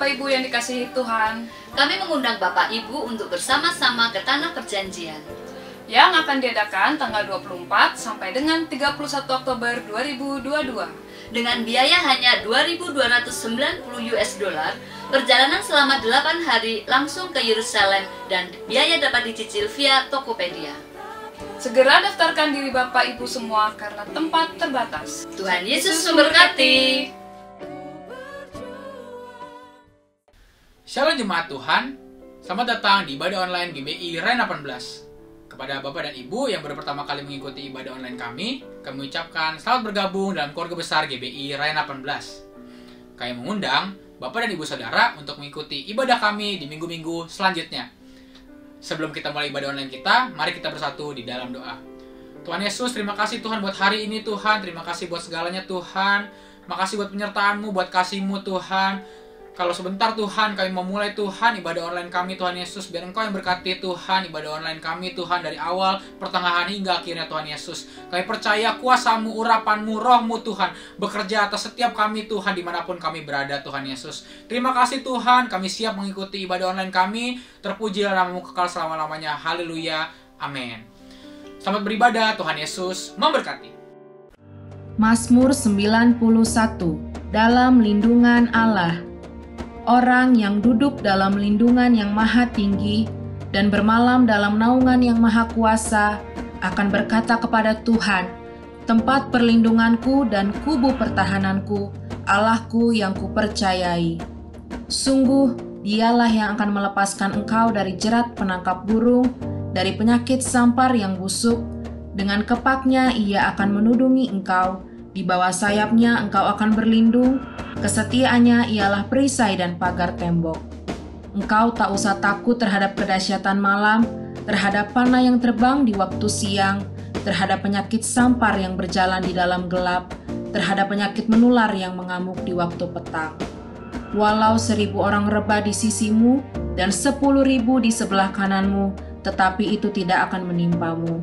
Bapak Ibu yang dikasihi Tuhan, Kami mengundang Bapak Ibu untuk bersama-sama ke Tanah Perjanjian yang akan diadakan tanggal 24 sampai dengan 31 Oktober 2022. dengan biaya hanya $2.290. Perjalanan selama 8 hari langsung ke Yerusalem dan biaya dapat dicicil via Tokopedia. Segera daftarkan diri Bapak Ibu semua karena tempat terbatas. Tuhan Yesus memberkati. Shalom jemaat Tuhan, selamat datang di ibadah online GBI Rain 18. Kepada Bapak dan Ibu yang baru pertama kali mengikuti ibadah online kami ucapkan selamat bergabung dalam keluarga besar GBI Rain 18. Kami mengundang Bapak dan Ibu Saudara untuk mengikuti ibadah kami di minggu-minggu selanjutnya. Sebelum kita mulai ibadah online kita, mari kita bersatu di dalam doa. Tuhan Yesus, terima kasih Tuhan buat hari ini Tuhan, terima kasih buat segalanya Tuhan, makasih buat penyertaan-Mu, buat kasih-Mu Tuhan. Kalau sebentar Tuhan, kami mau mulai Tuhan ibadah online kami Tuhan Yesus. Biar Engkau yang berkati Tuhan ibadah online kami Tuhan dari awal, pertengahan hingga akhirnya Tuhan Yesus. Kami percaya kuasa-Mu, urapan-Mu, Roh-Mu Tuhan bekerja atas setiap kami Tuhan dimanapun kami berada Tuhan Yesus. Terima kasih Tuhan, kami siap mengikuti ibadah online kami. Terpujilah nama-Mu kekal selama-lamanya. Haleluya. Amin. Selamat beribadah, Tuhan Yesus memberkati. Mazmur 91. Dalam lindungan Allah. Orang yang duduk dalam lindungan yang maha tinggi dan bermalam dalam naungan yang maha kuasa akan berkata kepada Tuhan, tempat perlindunganku dan kubu pertahananku, Allahku yang kupercayai. Sungguh, dialah yang akan melepaskan engkau dari jerat penangkap burung, dari penyakit sampar yang busuk. Dengan kepaknya ia akan menudungi engkau, di bawah sayapnya engkau akan berlindung. Kesetiaannya ialah perisai dan pagar tembok. Engkau tak usah takut terhadap kedahsyatan malam, terhadap panah yang terbang di waktu siang, terhadap penyakit sampar yang berjalan di dalam gelap, terhadap penyakit menular yang mengamuk di waktu petang. Walau 1.000 orang rebah di sisimu dan 10.000 di sebelah kananmu, tetapi itu tidak akan menimpamu.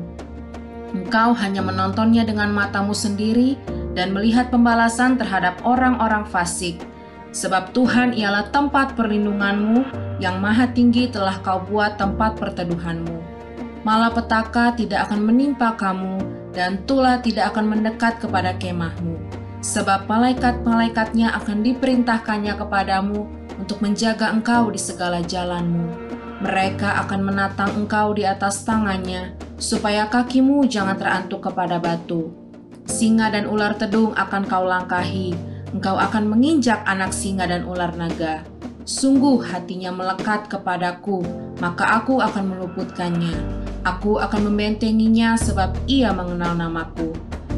Engkau hanya menontonnya dengan matamu sendiri dan melihat pembalasan terhadap orang-orang fasik. Sebab Tuhan ialah tempat perlindunganmu, yang maha tinggi telah kau buat tempat perteduhanmu. Malapetaka tidak akan menimpa kamu, dan tulah tidak akan mendekat kepada kemahmu. Sebab malaikat-malaikatnya akan diperintahkannya kepadamu untuk menjaga engkau di segala jalanmu. Mereka akan menatang engkau di atas tangannya, supaya kakimu jangan terantuk kepada batu. Singa dan ular tedung akan kau langkahi, engkau akan menginjak anak singa dan ular naga. Sungguh hatinya melekat kepadaku, maka aku akan meluputkannya. Aku akan membentenginya sebab ia mengenal namaku.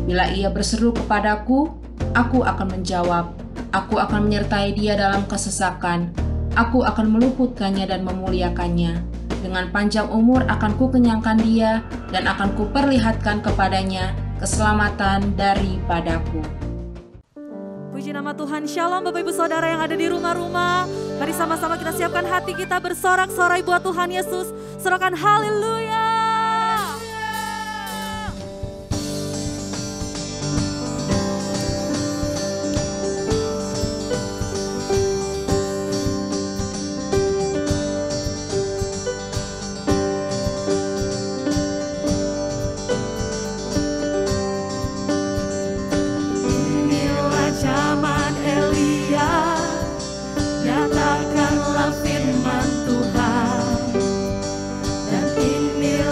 Bila ia berseru kepadaku, aku akan menjawab. Aku akan menyertai dia dalam kesesakan. Aku akan meluputkannya dan memuliakannya. Dengan panjang umur akan kukenyangkan dia dan akan kuperlihatkan kepadanya keselamatan daripadaku. Puji nama Tuhan. Shalom Bapak Ibu Saudara yang ada di rumah-rumah. Mari sama-sama kita siapkan hati kita bersorak-sorai buat Tuhan Yesus. Sorakan haleluya. Nyatakanlah firman Tuhan, dan inilah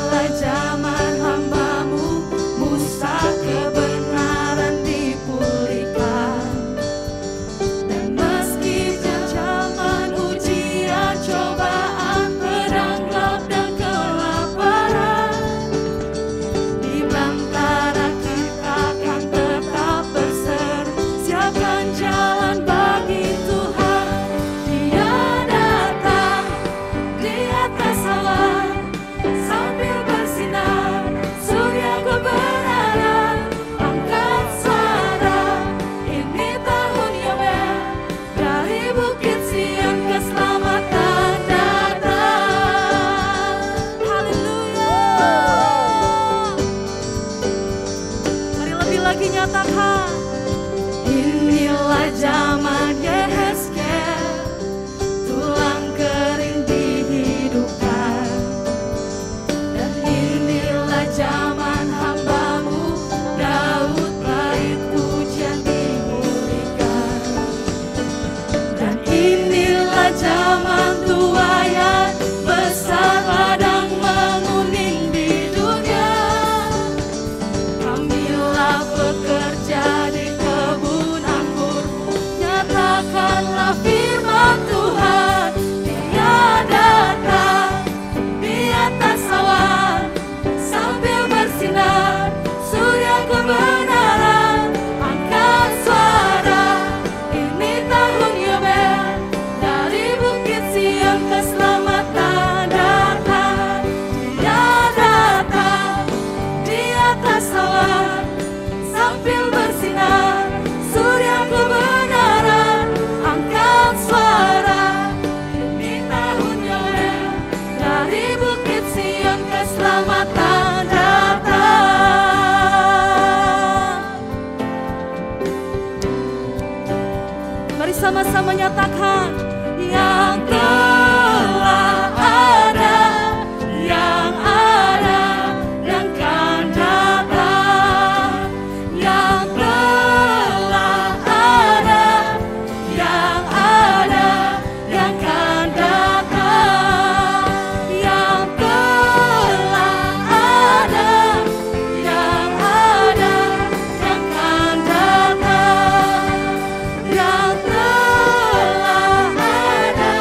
sama nyatakan yang telah ada, yang ada, yang akan datang, yang telah ada, yang ada, yang akan datang, yang telah ada, yang ada, yang akan datang, yang telah ada,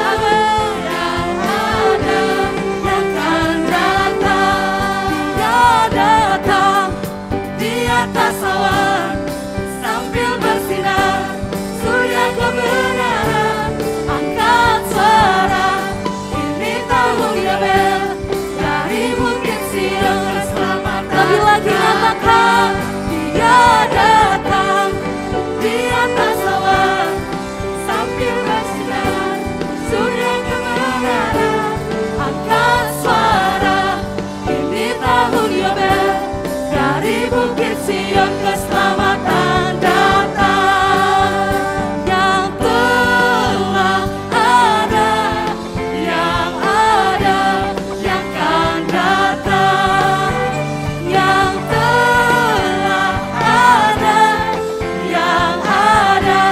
yang ada, yang akan datang. Dia datang di atas awan sambil bersinar, surya kebenaran. Angkat suara, ini tahun Yobel, dari Bukit Sion keselamatan. Lebih lagi nyatakan, dia datang di atas awan sambil bersinar, surya kebenaran. Angkat suara, ini tahun Yobel, dari Bukit Sion keselamatan datang. Yang telah ada, yang ada, yang akan datang, yang telah ada, yang ada,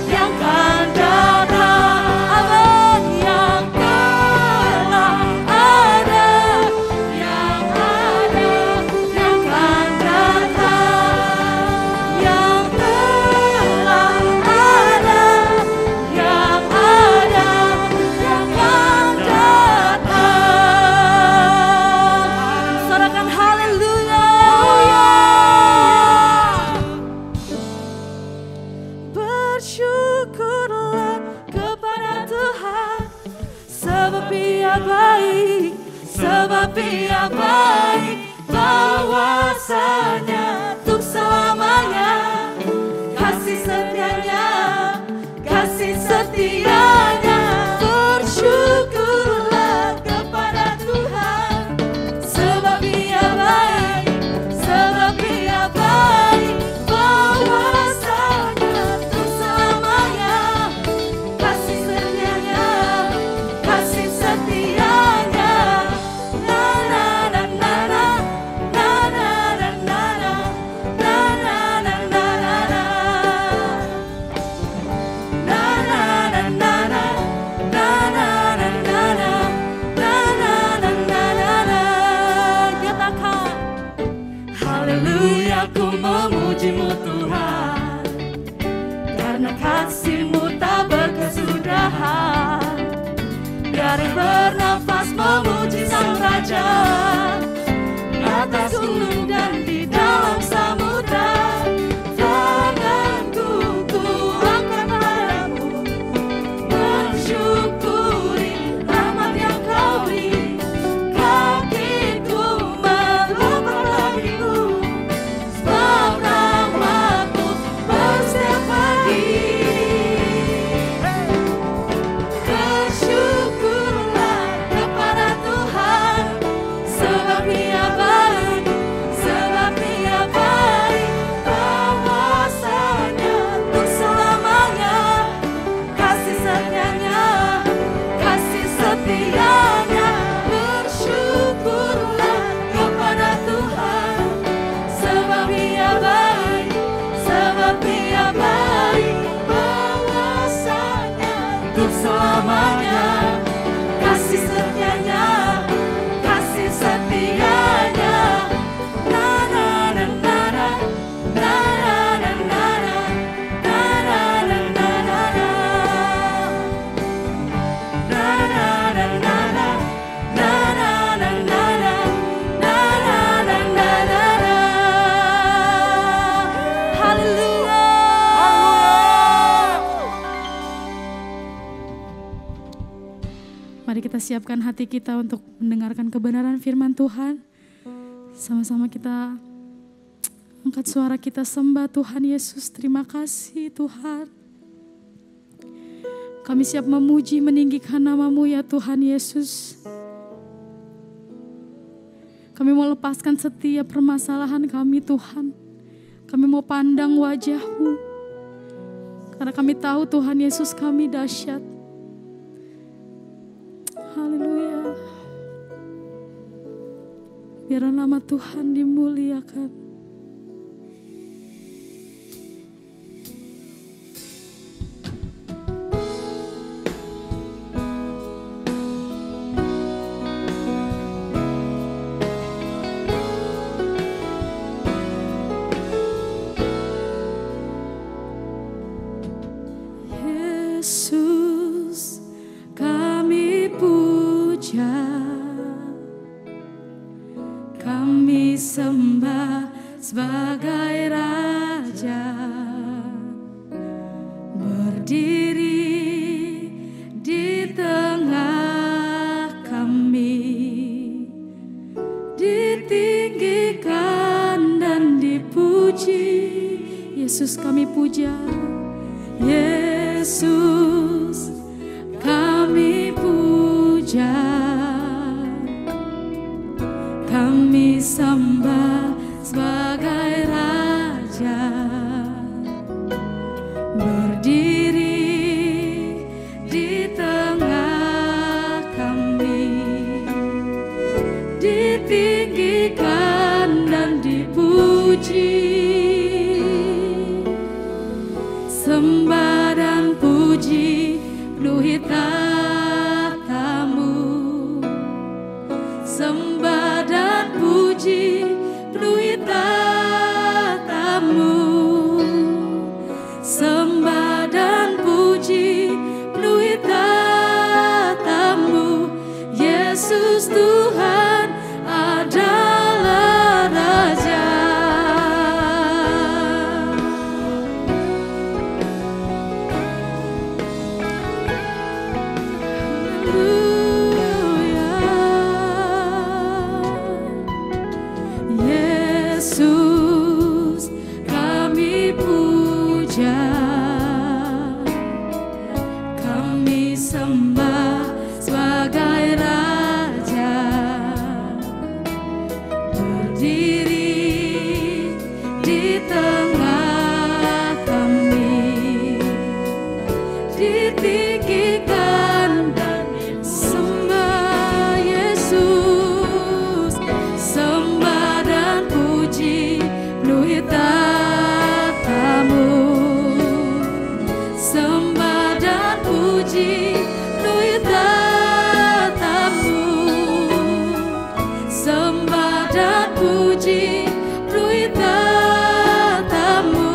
yang akan datang. Amin. Yang telah ada, yang ada, yang akan datang, yang telah ada, yang ada, yang akan datang. Sorakan haleluya. Bersyukurlah kepada Tuhan, sebab Ia baik, sebab Ia baik, bahwasanya untuk selamanya. Kasih setianya, kasih setianya. Bersyukurlah kepada Tuhan, sebab Ia baik, sebab Ia baik, bahwasanya untuk selamanya. Kasih setianya, kasih setianya. Na na na na na, na na na na na, na na na na na na. Na na na na na, na na na na na, na na na na na na. Nyatakan, haleluya, ku memuji-Mu Tuhan, karena kasih-Mu tak berkesudahan. Dari bernafas memuji Sang Raja, atas gunung dan di dalam samudra. Tanganku ku angkat padamu, mensyukuri rahmat yang Kau beri. Kakiku melompat bagimu, sebab rahmat-Mu bersetiap pagi. Bersyukurlah kepada Tuhan, sebab Ia baik, sebab Ia baik, bahwasanya untuk selamanya. Kasih setianya, kasih setianya. Bersyukurlah kepada Tuhan, sebab Ia baik, sebab Ia baik, bahwasanya untuk selamanya. Kasih setianya, kasih setianya. Na na na na na, na na na na na, na na na na na na. Na na na na na, na na na na na, na na na na na na. Haleluya. Mari kita siapkan hati kita untuk mendengarkan kebenaran firman Tuhan. Sama-sama kita angkat suara kita sembah Tuhan Yesus. Terima kasih Tuhan. Kami siap memuji, meninggikan nama-Mu ya Tuhan Yesus. Kami mau lepaskan setiap permasalahan kami Tuhan. Kami mau pandang wajah-Mu. Karena kami tahu Tuhan Yesus kami dahsyat. Haleluya. Biar nama Tuhan dimuliakan. Yesus kami puja, kami sembah sebagai Raja, berdiri di tengah kami, ditinggikan dan dipuji. Yesus kami puja, Yesus kami puja, kami sembah sebagai Raja, berdiri di tengah kami, ditinggikan dan dipuji. Sembah dan puji penuhi tatamu, sembah dan puji penuhi tatamu, sembah dan puji penuhi tatamu. Yesus Tuhan adalah Raja. Yesus kami puja, kami sembah sebagai Raja, berdiri di tengah kami, ditinggikan dan sembah Yesus, sembah dan puji penuhi tatamu, sembah dan puji penuhi tatamu, sembah dan puji penuhi tatamu.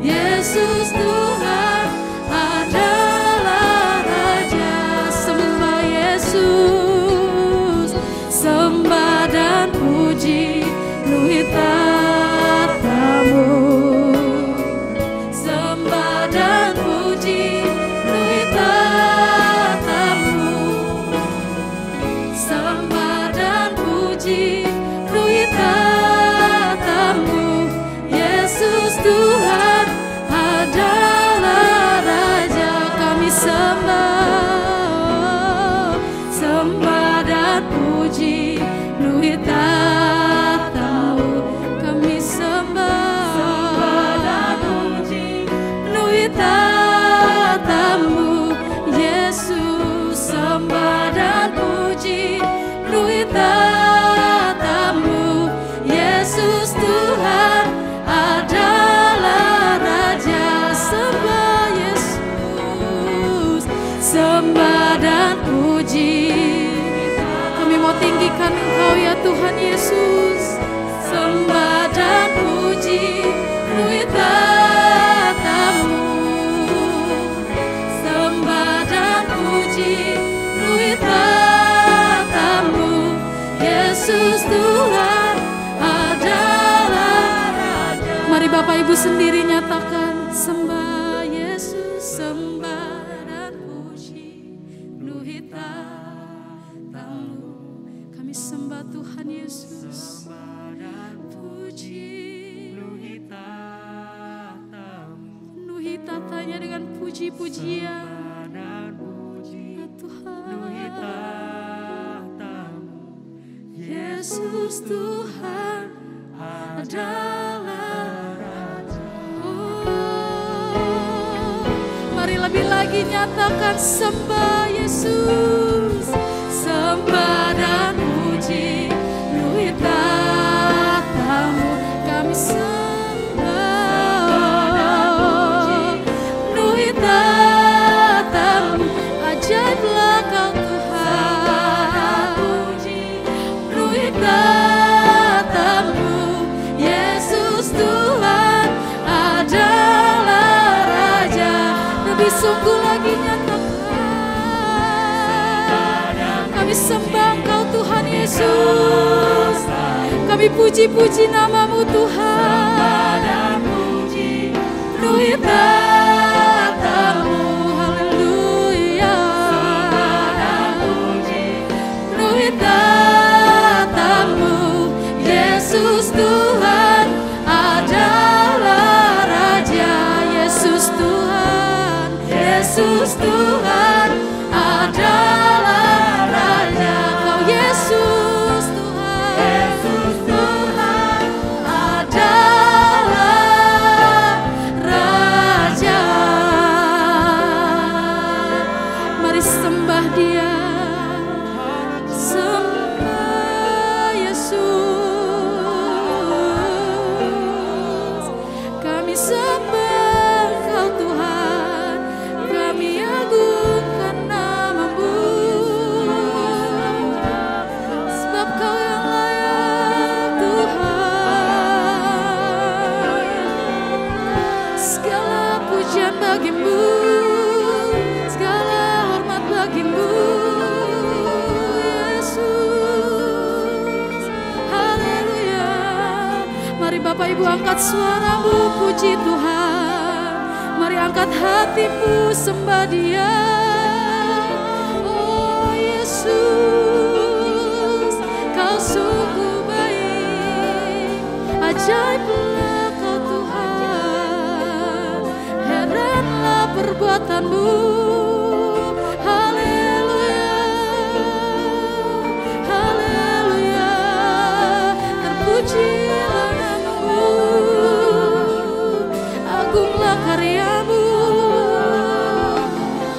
Yesus Tuhan adalah Raja. Sembah Yesus, sembah dan puji penuhi tatamu, sembah dan puji penuhi tatamu, sembah dan puji penuhi tatamu. Yesus Tuhan adalah Raja. Kami sembah, sembah dan puji penuhi tatamu. Kami sembah, sembah dan puji penuhi tatamu. Yesus, sembah dan puji penuhi tatamu. Yesus Tuhan adalah Raja. Sembah Yesus, sembah dan puji. Kami mau tinggikan Engkau ya Tuhan Yesus. Sembah dan puji penuhi tatamu, sembah dan puji penuhi tatamu. Yesus Tuhan adalah Raja. Mari Bapak Ibu sendiri nyatakan, sembah Yesus, sembah dan puji penuhi tatamu. Kami sembah Tuhan Yesus, puji penuhi tatanya dengan puji-pujian. Ya Tuhan, Yesus Tuhan adalah Raja. Oh, lebih lagi nyatakan sembah Yesus, sembah dan puji luhur tahtamu kami sembah, luhur tahtamu ajaiblah Kau Tuhan, luhur tahtamu Yesus Tuhan adalah Raja. Lebih sungguh lagi nyatakan kami sembah Kau Tuhan Yesus, kami puji-puji namamu Tuhan, luhur tahtamu, haleluya, luhur tahtamu Yesus Tuhan adalah Raja. Yesus Tuhan, Yesus Tuhan adalah Raja. Kau Yesus Tuhan, Yesus Tuhan adalah Raja. Mari sembah Dia, sembah Yesus. Kami sembah Kau Tuhan, kami agungkan namamu, sebab Kau yang layak Tuhan. Segala pujian bagimu, segala hormat bagimu Yesus, haleluya. Mari Bapak Ibu angkat suaramu puji Tuhan, mari angkat hatimu sembah Dia. Oh Yesus, Kau sungguh baik, ajaiblah Kau Tuhan, heranlah perbuatanmu, haleluya, haleluya, terpujilah namamu, agunglah karyamu,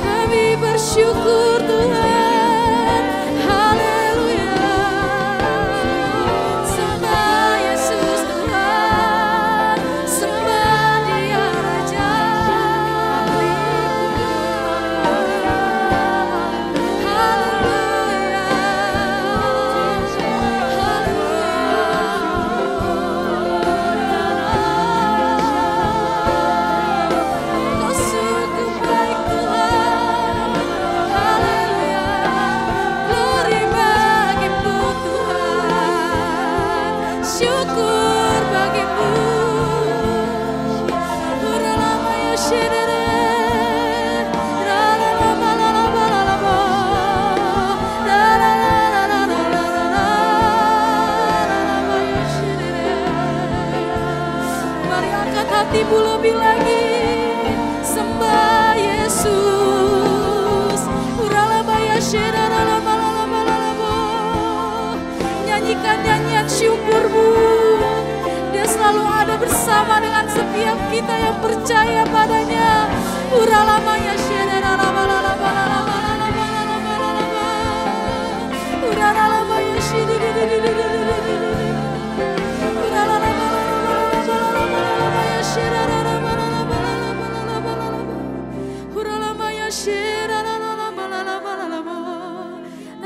kami bersyukur Tuhan, haleluya. Sembah Yesus Tuhan, sembah Dia Raja, Kau sungguh baik Tuhan, haleluya. Glory bagimu Tuhan, syukur bagimu. Uralama yashirere, ralalama lalama lalama, ralalama yashirere. Mari angkat hatimu lebih lagi, sembah Yesus. Uralama yashirere, lalama lalama lalama. Nyanyikan nyanyian syukurmu, Dia selalu ada bersama dengan setiap kita yang percaya padanya. Uralama yashirere, lalama lalama lalama lalama lalama lalama. Uralama yashirere, uralama lalama lalama lalama yashirere, lalama lalama lalama lalama lalama. Uralama yashirere, lalama lalama lalama.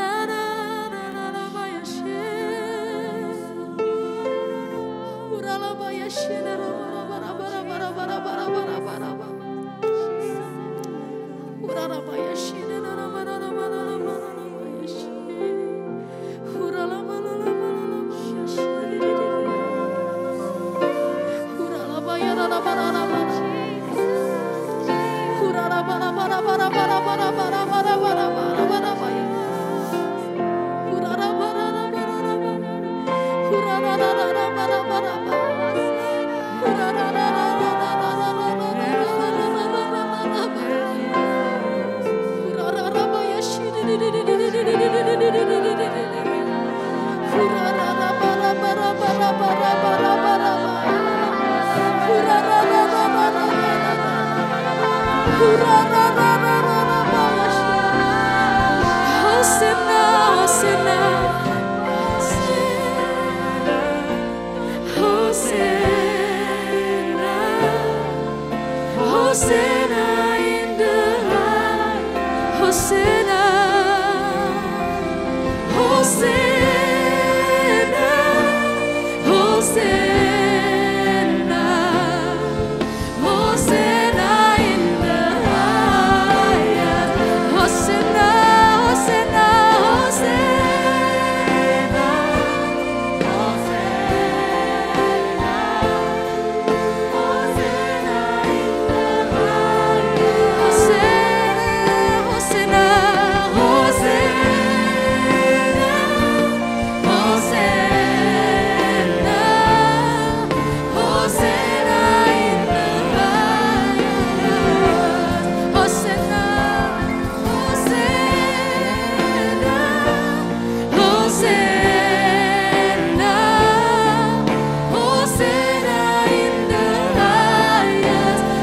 Lalama yashirere. Uralama yashirere, lalama lalama lalama lalama lalama. Uralama yashirere, lalama lalama lalama lalama yashirere. Uralama lalama lalama yashirere. Uralama lalama lalama. Uralama lalama lalama lalama lalama lalama lalama lalama. Uralama lalama lalama. Uralama lalama lalama. Uralama lalama yashirere. Hosana, Hosana, Hosana, Hosana in the high, Hosana, Hosana, Hosana, Hosana in the highest, Hosana, Hosana,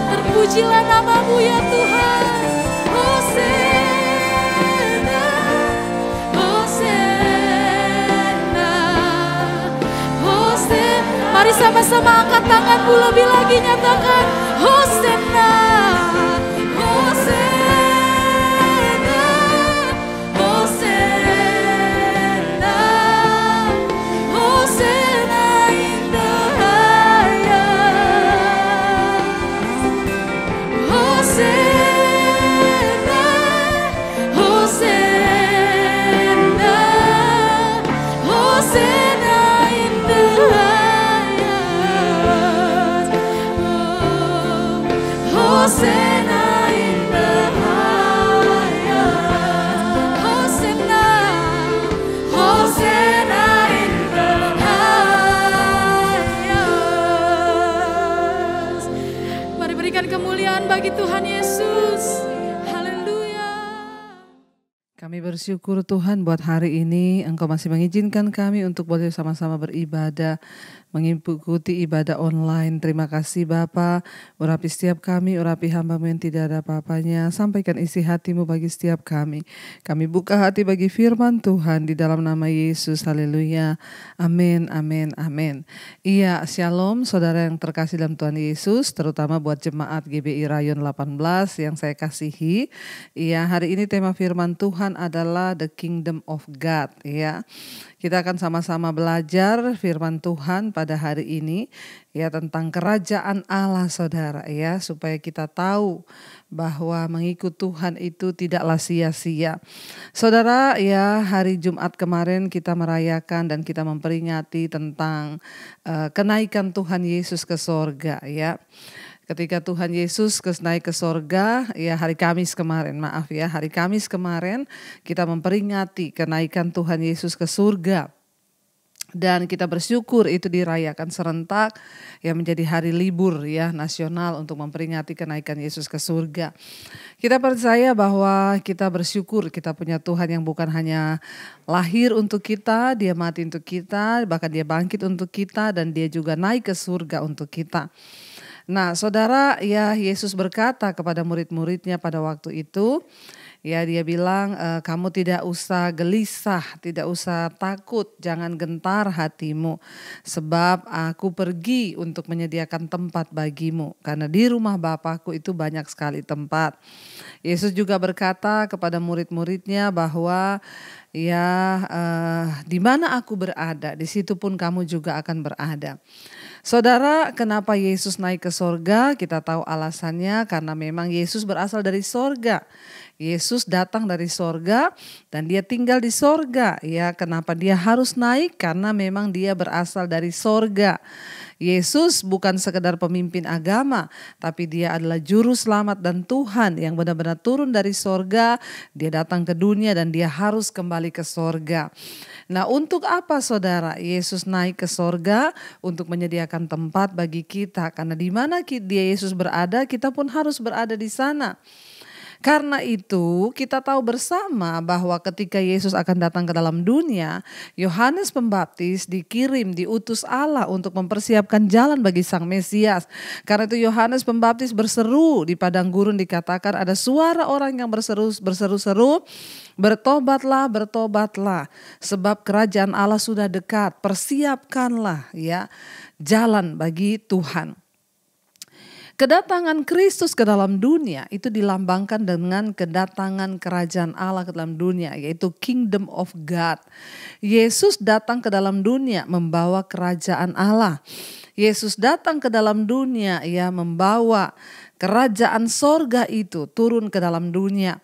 Terpujilah namamu ya Tuhan. Hosana, Hosana, Hosana. Mari sama-sama angkat tanganmu lebih lagi, nyatakan Hosana, Hosana, Hosana, Hosana in the highest. Hosana, Hosana, Hosana in the highest. Hosana in the highest. Hosana, Hosana in the highest. Mari berikan kemuliaan bagi Tuhan Yesus. Haleluya. Kami bersyukur Tuhan buat hari ini Engkau masih mengizinkan kami untuk boleh sama-sama beribadah, mengikuti ibadah online. Terima kasih Bapa, urapi setiap kami, urapi hamba-Mu yang tidak ada apa-apanya. Sampaikan isi hati-Mu bagi setiap kami. Kami buka hati bagi firman Tuhan di dalam nama Yesus. Haleluya. Amin, amin, amin. Iya, shalom saudara yang terkasih dalam Tuhan Yesus, terutama buat jemaat GBI Rayon 18 yang saya kasihi. Iya, hari ini tema firman Tuhan adalah The Kingdom of God. Ya, kita akan sama-sama belajar firman Tuhan pada hari ini ya tentang kerajaan Allah saudara ya, supaya kita tahu bahwa mengikut Tuhan itu tidaklah sia-sia. Saudara ya, hari Jumat kemarin kita merayakan dan kita memperingati tentang kenaikan Tuhan Yesus ke sorga ya. Ketika Tuhan Yesus naik ke sorga, ya hari Kamis kemarin kita memperingati kenaikan Tuhan Yesus ke surga. Dan kita bersyukur itu dirayakan serentak ya, menjadi hari libur ya nasional untuk memperingati kenaikan Yesus ke surga. Kita percaya bahwa kita bersyukur kita punya Tuhan yang bukan hanya lahir untuk kita, dia mati untuk kita, bahkan dia bangkit untuk kita dan dia juga naik ke surga untuk kita. Nah saudara ya, Yesus berkata kepada murid-muridnya pada waktu itu, ya dia bilang kamu tidak usah gelisah, tidak usah takut, jangan gentar hatimu. Sebab aku pergi untuk menyediakan tempat bagimu. Karena di rumah Bapakku itu banyak sekali tempat. Yesus juga berkata kepada murid-muridnya bahwa ya di mana aku berada, di situ pun kamu juga akan berada. Saudara, kenapa Yesus naik ke sorga? Kita tahu alasannya karena memang Yesus berasal dari sorga. Yesus datang dari sorga dan dia tinggal di sorga. Ya, kenapa dia harus naik? Karena memang dia berasal dari sorga. Yesus bukan sekedar pemimpin agama, tapi dia adalah juru selamat dan Tuhan yang benar-benar turun dari sorga. Dia datang ke dunia dan dia harus kembali ke sorga. Nah, untuk apa saudara Yesus naik ke sorga? Untuk menyediakan tempat bagi kita. Karena di mana dia Yesus berada, kita pun harus berada di sana. Karena itu kita tahu bersama bahwa ketika Yesus akan datang ke dalam dunia, Yohanes Pembaptis diutus Allah untuk mempersiapkan jalan bagi Sang Mesias. Karena itu Yohanes Pembaptis berseru di padang gurun, dikatakan ada suara orang yang berseru-seru, bertobatlah, bertobatlah, sebab kerajaan Allah sudah dekat. Persiapkanlah ya jalan bagi Tuhan. Kedatangan Kristus ke dalam dunia itu dilambangkan dengan kedatangan kerajaan Allah ke dalam dunia, yaitu Kingdom of God. Yesus datang ke dalam dunia membawa kerajaan Allah. Yesus datang ke dalam dunia ya membawa kerajaan sorga itu turun ke dalam dunia.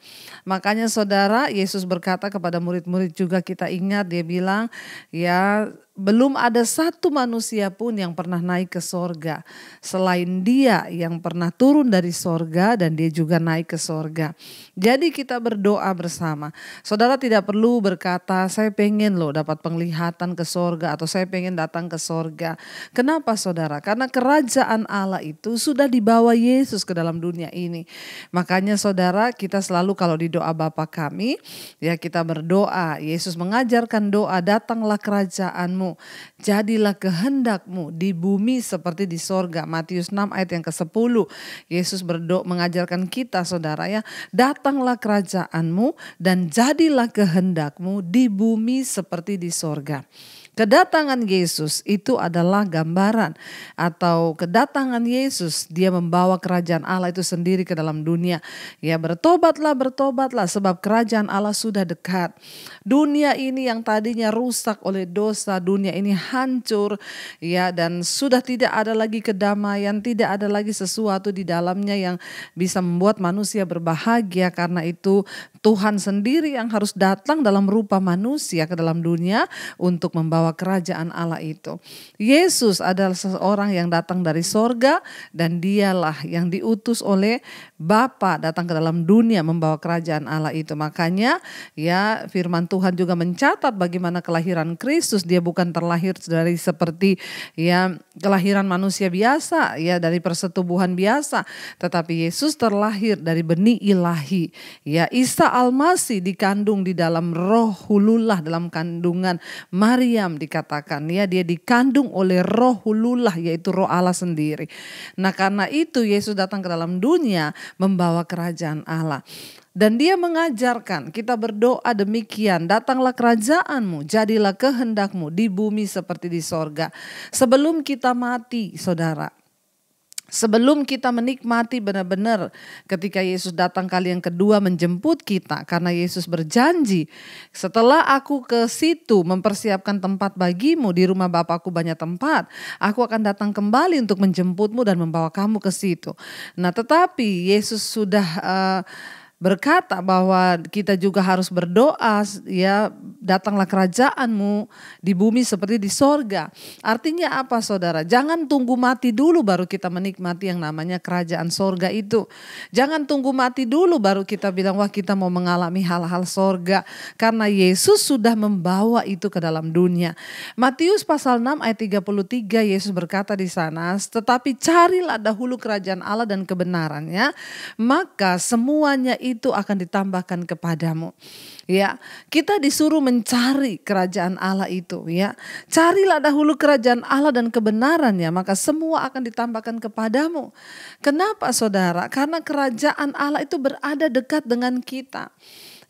Makanya saudara, Yesus berkata kepada murid-murid juga, kita ingat dia bilang ya, belum ada satu manusia pun yang pernah naik ke sorga selain dia yang pernah turun dari sorga dan dia juga naik ke sorga. Jadi kita berdoa bersama. Saudara tidak perlu berkata saya pengen loh dapat penglihatan ke sorga atau saya pengen datang ke sorga. Kenapa saudara? Karena kerajaan Allah itu sudah dibawa Yesus ke dalam dunia ini. Makanya saudara, kita selalu kalau di doa Bapa kami ya kita berdoa. Yesus mengajarkan doa, datanglah kerajaanmu, jadilah kehendakmu di bumi seperti di sorga. Matius 6 ayat yang ke-10. Yesus berdoa mengajarkan kita saudara ya, datanglah kerajaanmu dan jadilah kehendakmu di bumi seperti di sorga. Kedatangan Yesus itu adalah gambaran atau kedatangan Yesus, dia membawa kerajaan Allah itu sendiri ke dalam dunia. Ya bertobatlah, bertobatlah sebab kerajaan Allah sudah dekat. Dunia ini yang tadinya rusak oleh dosa, dunia ini hancur ya, dan sudah tidak ada lagi kedamaian, tidak ada lagi sesuatu di dalamnya yang bisa membuat manusia berbahagia. Karena itu Tuhan sendiri yang harus datang dalam rupa manusia ke dalam dunia untuk membawa kerajaan Allah itu. Yesus adalah seseorang yang datang dari sorga dan dialah yang diutus oleh Bapa datang ke dalam dunia membawa kerajaan Allah itu. Makanya ya firman Tuhan juga mencatat bagaimana kelahiran Kristus. Dia bukan terlahir dari seperti ya kelahiran manusia biasa ya, dari persetubuhan biasa, tetapi Yesus terlahir dari benih ilahi. Ya, Isa Al-Masih dikandung di dalam roh hulullah dalam kandungan Maryam, dikatakan ya, dia dikandung oleh roh hulullah yaitu roh Allah sendiri. Nah karena itu Yesus datang ke dalam dunia membawa kerajaan Allah. Dan dia mengajarkan kita berdoa demikian, datanglah kerajaanmu, jadilah kehendakmu di bumi seperti di sorga. Sebelum kita mati saudara, sebelum kita menikmati benar-benar ketika Yesus datang kali yang kedua menjemput kita, karena Yesus berjanji, setelah aku ke situ mempersiapkan tempat bagimu, di rumah Bapakku banyak tempat, aku akan datang kembali untuk menjemputmu dan membawa kamu ke situ. Nah tetapi Yesus sudah berkata bahwa kita juga harus berdoa ya, datanglah kerajaanmu di bumi seperti di sorga. Artinya apa saudara? Jangan tunggu mati dulu baru kita menikmati yang namanya kerajaan sorga itu. Jangan tunggu mati dulu baru kita bilang wah kita mau mengalami hal-hal sorga. Karena Yesus sudah membawa itu ke dalam dunia. Matius pasal 6 ayat 33 Yesus berkata di sana, tetapi carilah dahulu kerajaan Allah dan kebenarannya, maka semuanya itu akan ditambahkan kepadamu. Ya, kita disuruh mencari kerajaan Allah itu ya. Carilah dahulu kerajaan Allah dan kebenarannya, maka semua akan ditambahkan kepadamu. Kenapa saudara? Karena kerajaan Allah itu berada dekat dengan kita.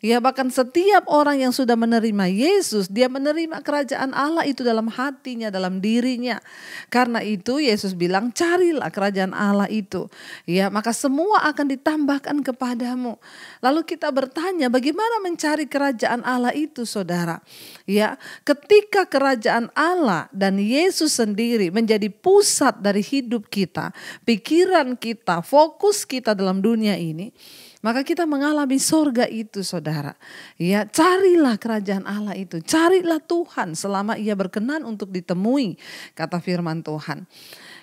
Ya bahkan setiap orang yang sudah menerima Yesus, dia menerima kerajaan Allah itu dalam hatinya, dalam dirinya. Karena itu Yesus bilang carilah kerajaan Allah itu. Ya maka semua akan ditambahkan kepadamu. Lalu kita bertanya bagaimana mencari kerajaan Allah itu saudara. Ya ketika kerajaan Allah dan Yesus sendiri menjadi pusat dari hidup kita, pikiran kita, fokus kita dalam dunia ini, maka kita mengalami sorga itu saudara. Ya carilah kerajaan Allah itu. Carilah Tuhan selama ia berkenan untuk ditemui. Kata firman Tuhan.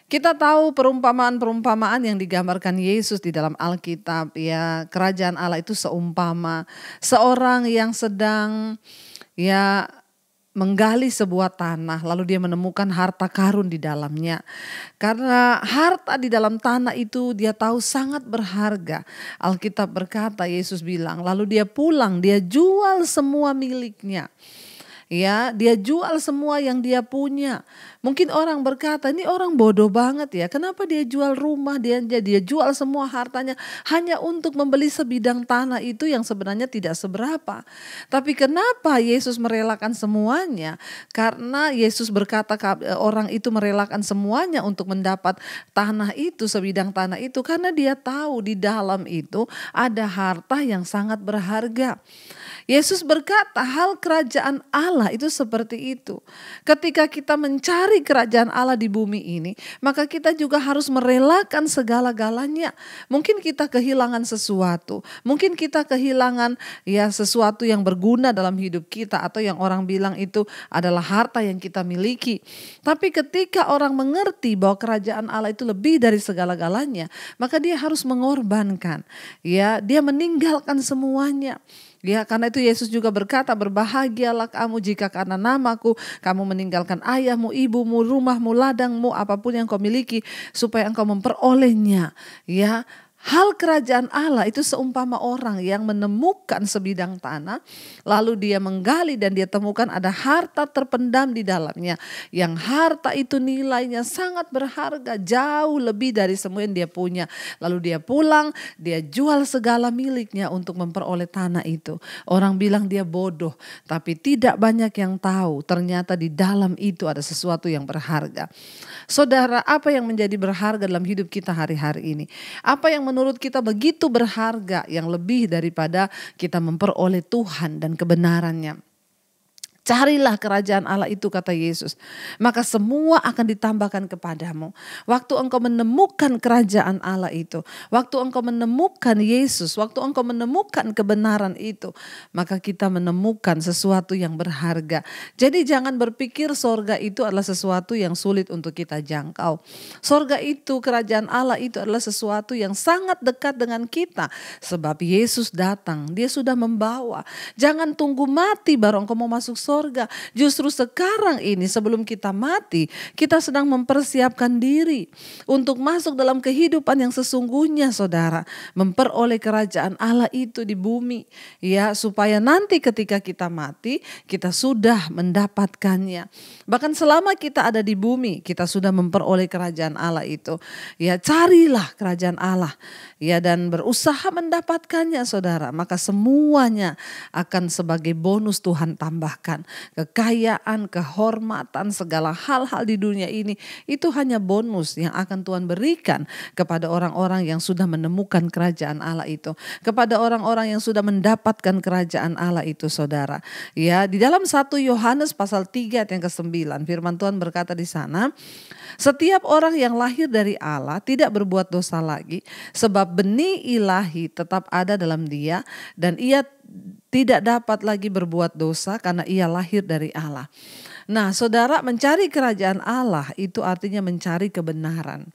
Kita tahu perumpamaan-perumpamaan yang digambarkan Yesus di dalam Alkitab. Ya kerajaan Allah itu seumpama seorang yang sedang ya menggali sebuah tanah, lalu dia menemukan harta karun di dalamnya. Karena harta di dalam tanah itu dia tahu sangat berharga. Alkitab berkata, Yesus bilang, lalu dia pulang, dia jual semua miliknya. Ya, dia jual semua yang dia punya. Mungkin orang berkata, ini orang bodoh banget ya. Kenapa dia jual rumah, dia jual semua hartanya hanya untuk membeli sebidang tanah itu yang sebenarnya tidak seberapa. Tapi kenapa Yesus merelakan semuanya? Karena Yesus berkata orang itu merelakan semuanya untuk mendapat tanah itu, sebidang tanah itu. Karena dia tahu di dalam itu ada harta yang sangat berharga. Yesus berkata hal kerajaan Allah itu seperti itu. Ketika kita mencari kerajaan Allah di bumi ini, maka kita juga harus merelakan segala-galanya. Mungkin kita kehilangan sesuatu, mungkin kita kehilangan sesuatu yang berguna dalam hidup kita, atau yang orang bilang itu adalah harta yang kita miliki. Tapi ketika orang mengerti bahwa kerajaan Allah itu lebih dari segala-galanya, maka dia harus mengorbankan. Ya, dia meninggalkan semuanya. Ya, karena itu Yesus juga berkata, berbahagialah kamu jika karena namaku kamu meninggalkan ayahmu, ibumu, rumahmu, ladangmu, apapun yang kau miliki, supaya engkau memperolehnya. Ya, hal kerajaan Allah itu seumpama orang yang menemukan sebidang tanah, lalu dia menggali dan dia temukan ada harta terpendam di dalamnya. Yang harta itu nilainya sangat berharga, jauh lebih dari semua yang dia punya. Lalu dia pulang, dia jual segala miliknya untuk memperoleh tanah itu. Orang bilang dia bodoh, tapi tidak banyak yang tahu ternyata di dalam itu ada sesuatu yang berharga. Saudara, apa yang menjadi berharga dalam hidup kita hari-hari ini? Apa yang menurut kita begitu berharga yang lebih daripada kita memperoleh Tuhan dan kebenarannya? Carilah kerajaan Allah itu, kata Yesus, maka semua akan ditambahkan kepadamu. Waktu engkau menemukan kerajaan Allah itu, waktu engkau menemukan Yesus, waktu engkau menemukan kebenaran itu, maka kita menemukan sesuatu yang berharga. Jadi jangan berpikir sorga itu adalah sesuatu yang sulit untuk kita jangkau. Sorga itu, kerajaan Allah itu adalah sesuatu yang sangat dekat dengan kita. Sebab Yesus datang, dia sudah membawa. Jangan tunggu mati baru engkau mau masuk sorga. Justru sekarang ini sebelum kita mati, kita sedang mempersiapkan diri untuk masuk dalam kehidupan yang sesungguhnya, saudara. Memperoleh kerajaan Allah itu di bumi, ya, supaya nanti ketika kita mati, kita sudah mendapatkannya. Bahkan selama kita ada di bumi, kita sudah memperoleh kerajaan Allah itu. Ya, carilah kerajaan Allah, ya, dan berusaha mendapatkannya, saudara. Maka semuanya akan sebagai bonus Tuhan tambahkan. Kekayaan, kehormatan, segala hal-hal di dunia ini itu hanya bonus yang akan Tuhan berikan kepada orang-orang yang sudah menemukan kerajaan Allah itu, kepada orang-orang yang sudah mendapatkan kerajaan Allah itu, saudara. Ya, di dalam 1 Yohanes pasal 3 ayat yang ke-9, firman Tuhan berkata di sana, setiap orang yang lahir dari Allah tidak berbuat dosa lagi, sebab benih ilahi tetap ada dalam dia, dan ia tidak dapat lagi berbuat dosa karena ia lahir dari Allah. Nah, saudara, mencari kerajaan Allah itu artinya mencari kebenaran.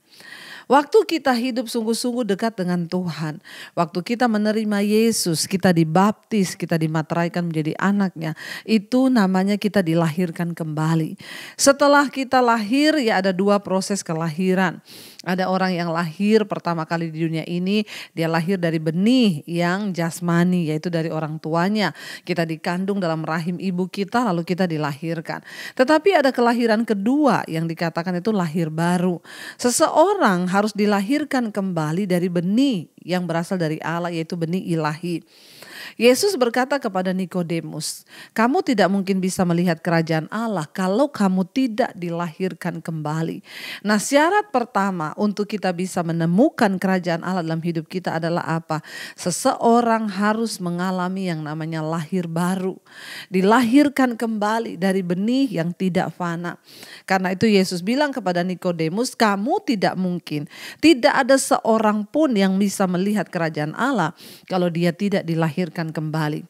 Waktu kita hidup sungguh-sungguh dekat dengan Tuhan, waktu kita menerima Yesus, kita dibaptis, kita dimateraikan menjadi anaknya, itu namanya kita dilahirkan kembali. Setelah kita lahir, ya, ada 2 proses kelahiran. Ada orang yang lahir pertama kali di dunia ini, dia lahir dari benih yang jasmani, yaitu dari orang tuanya. Kita dikandung dalam rahim ibu kita, lalu kita dilahirkan. Tetapi ada kelahiran kedua yang dikatakan itu lahir baru. Seseorang harus dilahirkan kembali dari benih yang berasal dari Allah, yaitu benih ilahi. Yesus berkata kepada Nikodemus, kamu tidak mungkin bisa melihat kerajaan Allah kalau kamu tidak dilahirkan kembali. Nah, syarat pertama untuk kita bisa menemukan kerajaan Allah dalam hidup kita adalah apa? Seseorang harus mengalami yang namanya lahir baru. Dilahirkan kembali dari benih yang tidak fana. Karena itu Yesus bilang kepada Nikodemus, kamu tidak mungkin, tidak ada seorang pun yang bisa melihat kerajaan Allah kalau dia tidak dilahirkan kembali.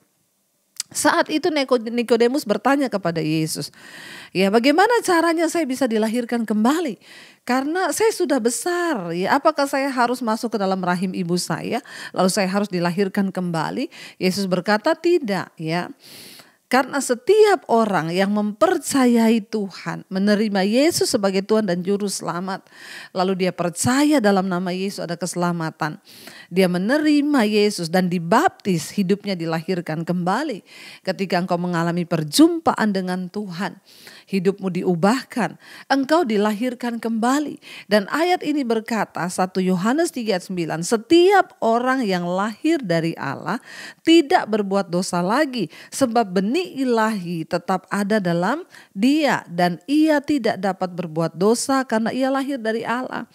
Saat itu Nikodemus bertanya kepada Yesus, ya, bagaimana caranya saya bisa dilahirkan kembali? Karena saya sudah besar, ya, apakah saya harus masuk ke dalam rahim ibu saya lalu saya harus dilahirkan kembali? Yesus berkata tidak, ya. Karena setiap orang yang mempercayai Tuhan, menerima Yesus sebagai Tuhan dan Juru Selamat, lalu dia percaya dalam nama Yesus ada keselamatan. Dia menerima Yesus dan dibaptis, hidupnya dilahirkan kembali. Ketika engkau mengalami perjumpaan dengan Tuhan, hidupmu diubahkan, engkau dilahirkan kembali. Dan ayat ini berkata, 1 Yohanes 3:9, setiap orang yang lahir dari Allah tidak berbuat dosa lagi, sebab benih ilahi tetap ada dalam dia dan ia tidak dapat berbuat dosa karena ia lahir dari Allah.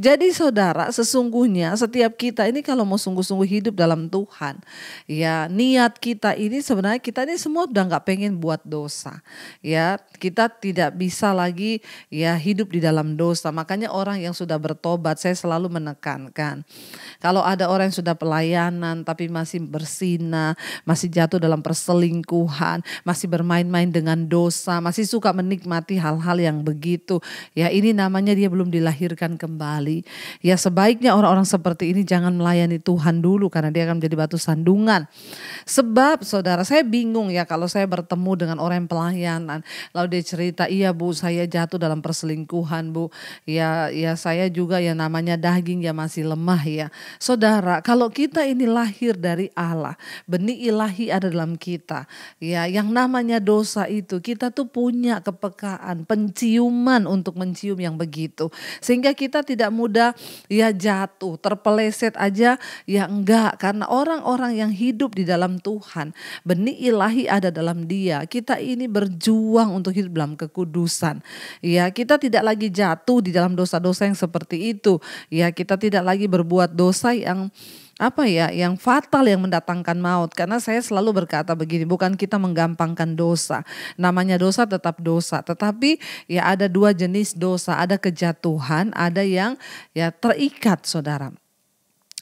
Jadi saudara, sesungguhnya setiap kita ini kalau mau sungguh-sungguh hidup dalam Tuhan, ya niat kita ini sebenarnya kita ini semua udah gak pengen buat dosa. Ya, kita tidak bisa lagi ya hidup di dalam dosa. Makanya orang yang sudah bertobat, saya selalu menekankan. Kalau ada orang yang sudah pelayanan tapi masih bersinah, masih jatuh dalam perselingkuhan, masih bermain-main dengan dosa, masih suka menikmati hal-hal yang begitu, ya ini namanya dia belum dilahirkan kembali. Ya sebaiknya orang-orang seperti ini jangan melayani Tuhan dulu karena dia akan menjadi batu sandungan. Sebab saudara, saya bingung ya kalau saya bertemu dengan orang yang pelayanan, lalu dia cerita, iya Bu saya jatuh dalam perselingkuhan Bu, ya saya juga ya namanya daging ya masih lemah ya. Saudara, kalau kita ini lahir dari Allah, benih ilahi ada dalam kita, ya yang namanya dosa itu kita tuh punya kepekaan, penciuman untuk mencium yang begitu, sehingga kita tidak mudah ya jatuh, terpeleset aja ya enggak, karena orang-orang yang hidup di dalam Tuhan, benih ilahi ada dalam dia. Kita ini berjuang untuk hidup dalam kekudusan. Ya, kita tidak lagi jatuh di dalam dosa-dosa yang seperti itu. Ya, kita tidak lagi berbuat dosa yang yang fatal yang mendatangkan maut. Karena saya selalu berkata begini, bukan kita menggampangkan dosa. Namanya dosa tetap dosa, tetapi ya ada dua jenis dosa, ada kejatuhan, ada yang ya terikat saudara.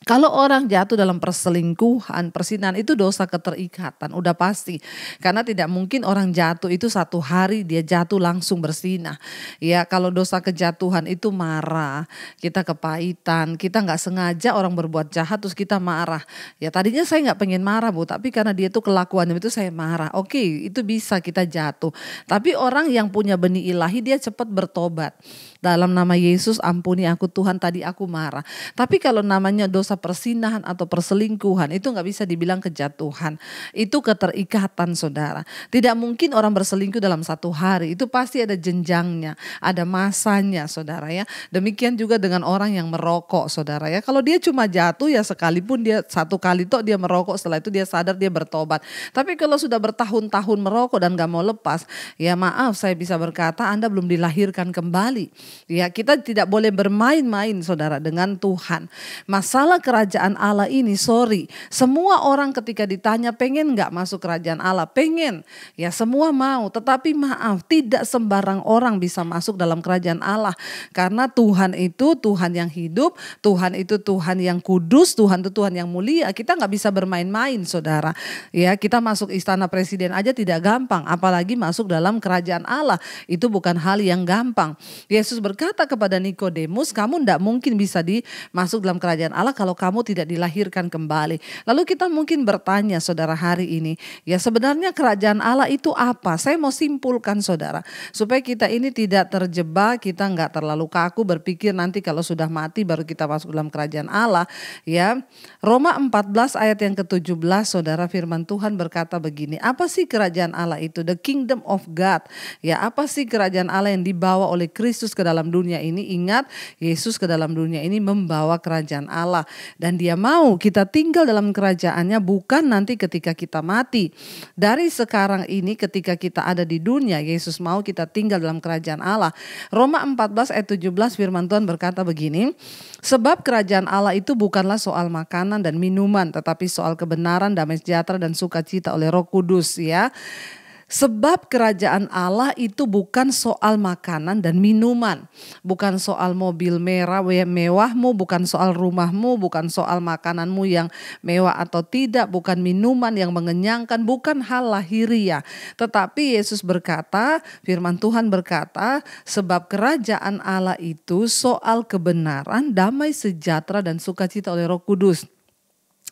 Kalau orang jatuh dalam perselingkuhan, persinahan itu dosa keterikatan, udah pasti. Karena tidak mungkin orang jatuh itu satu hari dia jatuh langsung bersinah. Ya kalau dosa kejatuhan itu marah, kita kepahitan, kita gak sengaja orang berbuat jahat terus kita marah. Ya tadinya saya gak pengen marah Bu, tapi karena dia tuh kelakuannya itu saya marah. Oke, itu bisa kita jatuh. Tapi orang yang punya benih ilahi dia cepat bertobat. Dalam nama Yesus ampuni aku Tuhan, tadi aku marah. Tapi kalau namanya dosa persinahan atau perselingkuhan itu gak bisa dibilang kejatuhan. Itu keterikatan saudara. Tidak mungkin orang berselingkuh dalam satu hari. Itu pasti ada jenjangnya, ada masanya saudara ya. Demikian juga dengan orang yang merokok saudara ya. Kalau dia cuma jatuh ya sekalipun dia satu kali toh dia merokok, setelah itu dia sadar dia bertobat. Tapi kalau sudah bertahun-tahun merokok dan gak mau lepas, ya maaf saya bisa berkata Anda belum dilahirkan kembali. Ya kita tidak boleh bermain-main saudara dengan Tuhan. Masalah kerajaan Allah ini semua orang ketika ditanya pengen gak masuk kerajaan Allah, pengen. Ya semua mau, tetapi maaf tidak sembarang orang bisa masuk dalam kerajaan Allah. Karena Tuhan itu Tuhan yang hidup, Tuhan itu Tuhan yang kudus, Tuhan itu Tuhan yang mulia. Kita gak bisa bermain-main saudara. Ya kita masuk istana presiden aja tidak gampang, apalagi masuk dalam kerajaan Allah. Itu bukan hal yang gampang. Yesus berkata kepada Nikodemus, kamu tidak mungkin bisa masuk dalam kerajaan Allah kalau kamu tidak dilahirkan kembali. Lalu kita mungkin bertanya saudara hari ini, ya sebenarnya kerajaan Allah itu apa? Saya mau simpulkan saudara, supaya kita ini tidak terjebak, kita nggak terlalu kaku berpikir nanti kalau sudah mati baru kita masuk dalam kerajaan Allah. Ya, Roma 14 ayat yang ke-17 saudara, firman Tuhan berkata begini, apa sih kerajaan Allah itu? The kingdom of God. Ya, apa sih kerajaan Allah yang dibawa oleh Kristus ke dalam dunia ini? Ingat, Yesus ke dalam dunia ini membawa kerajaan Allah dan dia mau kita tinggal dalam kerajaannya bukan nanti ketika kita mati. Dari sekarang ini ketika kita ada di dunia, Yesus mau kita tinggal dalam kerajaan Allah. Roma 14 ayat 17 firman Tuhan berkata begini, sebab kerajaan Allah itu bukanlah soal makanan dan minuman, tetapi soal kebenaran, damai sejahtera dan sukacita oleh Roh Kudus ya. Sebab kerajaan Allah itu bukan soal makanan dan minuman. Bukan soal mobil mewahmu, bukan soal rumahmu, bukan soal makananmu yang mewah atau tidak, bukan minuman yang mengenyangkan, bukan hal lahiriah. Tetapi Yesus berkata, firman Tuhan berkata, sebab kerajaan Allah itu soal kebenaran, damai sejahtera dan sukacita oleh Roh Kudus.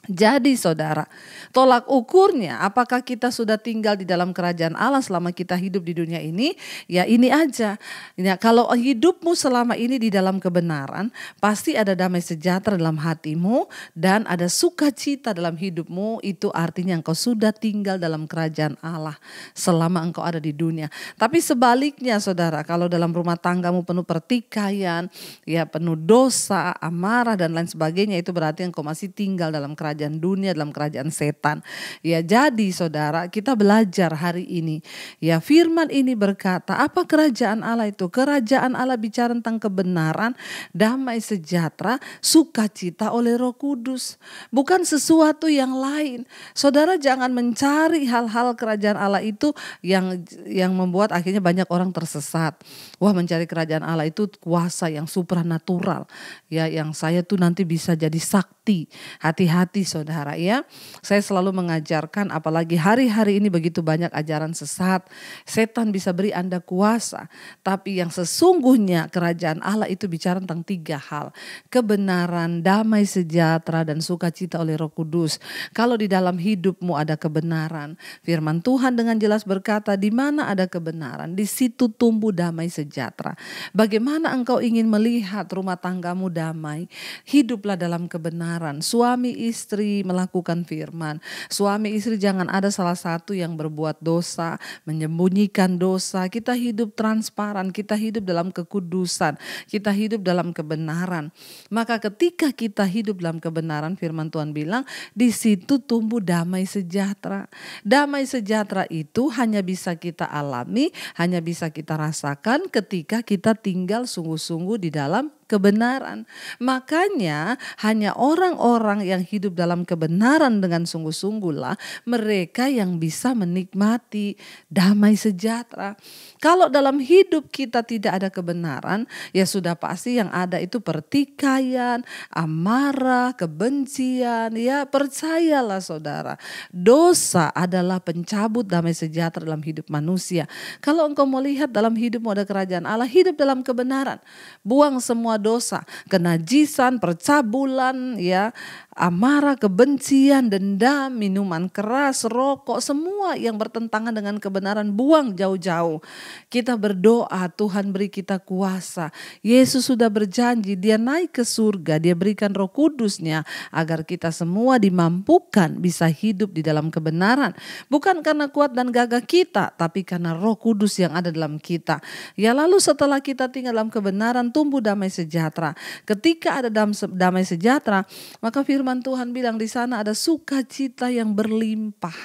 Jadi saudara, tolak ukurnya apakah kita sudah tinggal di dalam kerajaan Allah selama kita hidup di dunia ini? Ya ini aja. Ya, kalau hidupmu selama ini di dalam kebenaran, pasti ada damai sejahtera dalam hatimu dan ada sukacita dalam hidupmu. Itu artinya engkau sudah tinggal dalam kerajaan Allah selama engkau ada di dunia. Tapi sebaliknya saudara, kalau dalam rumah tanggamu penuh pertikaian, ya penuh dosa, amarah dan lain sebagainya, itu berarti engkau masih tinggal dalam kerajaan dunia, dalam kerajaan setan. Ya jadi saudara, kita belajar hari ini. Ya firman ini berkata, apa kerajaan Allah itu? Kerajaan Allah bicara tentang kebenaran, damai sejahtera, sukacita oleh Roh Kudus. Bukan sesuatu yang lain. Saudara jangan mencari hal-hal kerajaan Allah itu yang membuat akhirnya banyak orang tersesat. Wah, mencari kerajaan Allah itu kuasa yang supranatural. Ya, yang saya tuh nanti bisa jadi sakti. Hati-hati saudara ya. Saya selalu mengajarkan, apalagi hari-hari ini begitu banyak ajaran sesat. Setan bisa beri Anda kuasa. Tapi yang sesungguhnya kerajaan Allah itu bicara tentang 3 hal. Kebenaran, damai sejahtera dan sukacita oleh Roh Kudus. Kalau di dalam hidupmu ada kebenaran, firman Tuhan dengan jelas berkata, di mana ada kebenaran, di situ tumbuh damai sejahtera. Bagaimana engkau ingin melihat rumah tanggamu damai? Hiduplah dalam kebenaran. Suami istri melakukan firman. Suami istri jangan ada salah satu yang berbuat dosa, menyembunyikan dosa. Kita hidup transparan, kita hidup dalam kekudusan, kita hidup dalam kebenaran. Maka ketika kita hidup dalam kebenaran, firman Tuhan bilang, di situ tumbuh damai sejahtera. Damai sejahtera itu hanya bisa kita alami, hanya bisa kita rasakan ketika kita tinggal sungguh-sungguh di dalam kebenaran. Makanya hanya orang-orang yang hidup dalam kebenaran dengan sungguh-sungguhlah mereka yang bisa menikmati damai sejahtera. Kalau dalam hidup kita tidak ada kebenaran, ya sudah pasti yang ada itu pertikaian, amarah, kebencian. Ya percayalah saudara, dosa adalah pencabut damai sejahtera dalam hidup manusia. Kalau engkau mau lihat dalam hidupmu ada kerajaan Allah, hidup dalam kebenaran. Buang semua dosa, kenajisan, percabulan, ya, amarah, kebencian, dendam, minuman keras, rokok, semua yang bertentangan dengan kebenaran buang jauh-jauh. Kita berdoa, Tuhan beri kita kuasa. Yesus sudah berjanji, Dia naik ke surga, Dia berikan Roh Kudus-Nya agar kita semua dimampukan bisa hidup di dalam kebenaran. Bukan karena kuat dan gagah kita, tapi karena Roh Kudus yang ada dalam kita. Ya lalu setelah kita tinggal dalam kebenaran, tumbuh damai sejahtera. Ketika ada damai sejahtera, maka firman Tuhan bilang di sana ada sukacita yang berlimpah.